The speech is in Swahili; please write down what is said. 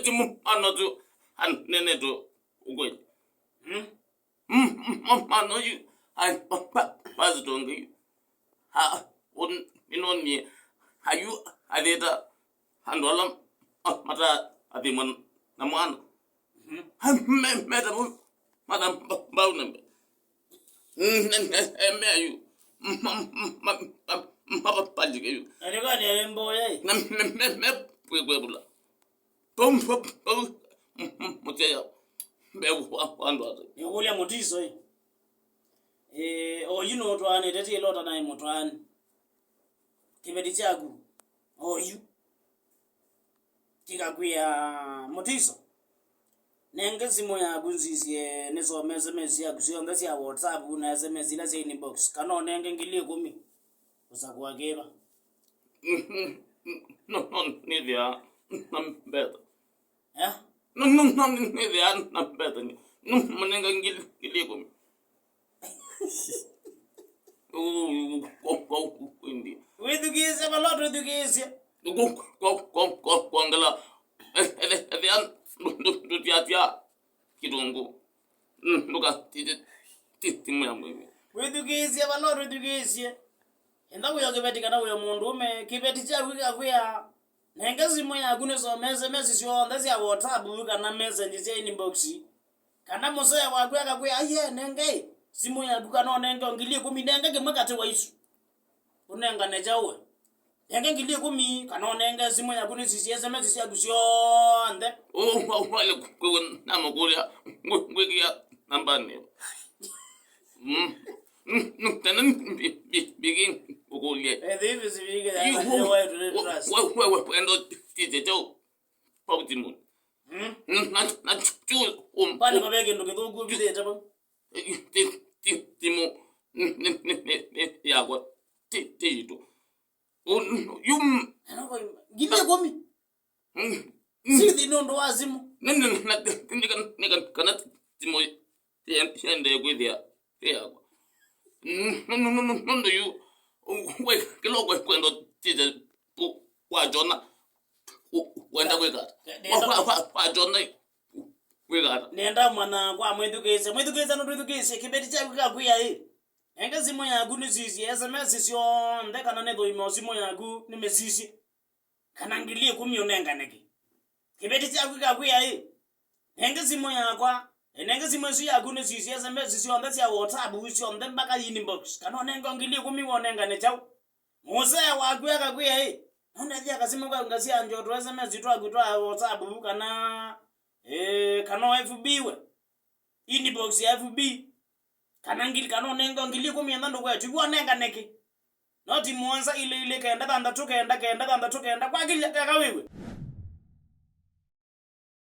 Simu anotu neneto ugwe. Ano you I pass dongi. Ha wouldn't me. Are you a data and all mata at the man naman. Madam Bownham. You Papa Pajic. And you got a boy. Mutiso. You will Mutiso. Oh, you know, one, it is a lot of time, one. Kiindii. Oh, you. Kikakuya Mutiso. Nenga simu ya gunzizie nezo mezi ya kusionga ya WhatsApp na SMS ila zini box. Kano nenga ngilie kumi. Usakuageba. No, neither. I'm better. Yeah? No, neither. I'm better. No, Mananga Gillikum. Oh, go, Kiindii. With the gears, have a lot with the gears. Go, Gongala. At the end, Tiya. Kidongo. Look at Timu. With the gears, have a lot with the gears. And now we are getting another Mundu, keep it we are. Nengazimu ya gunezo mezi sio ndazi ya WhatsApp kana message zeni boxi. Kana mozo ya wagweka kwe aye nenge. Simu ya duka no nenge ngilie kumi nenge kemakate wa isu. Unenga nejawe. Nenge ngilie kumi kana nenge simu ya gunezo SMS ya gusio ande. Oh, wale kwa namukulia ngwekia nambani. Tanan begin ukulie. This is big and why to the trust. Well, and Tito Potimun. Not choose Pani mabegi ndo kitu go bide tabo. Timu ya kwa Tito. You gilie kumi. Sisi ndo wazimu. Nega kana Timu yende kwithia. No, you wait, kilo kwendo tije kwa Jona wenda kwega. Kwa Jona kwega. Nenda mwana kwa mwedukeze no twedukeze kibeti cha kwika hii. Enga simu yangu ni sisi SMS sio ndeka na nego imo simu yangu ni mesisi. Kana ngilie kumi unenga neki. Kibeti cha kwika hii. Enga simu yakwa enenge simu sio yangu ni sisi SMS sio ndasi ya WhatsApp sio ndembaka inbox. Kana nenga ngilie kumi wonenga ne chao. Mose wakweka hii. Nonda dia kasimu kwa ngasi anjo to SMS to agutwa WhatsApp kana kana FB we. Inbox ya FB. Kana ngili kana nenga ngilie kumi ndando kwa chukua nenga neki. Noti mwanza ile kaenda tanda tu kaenda kwa kile kaka wewe.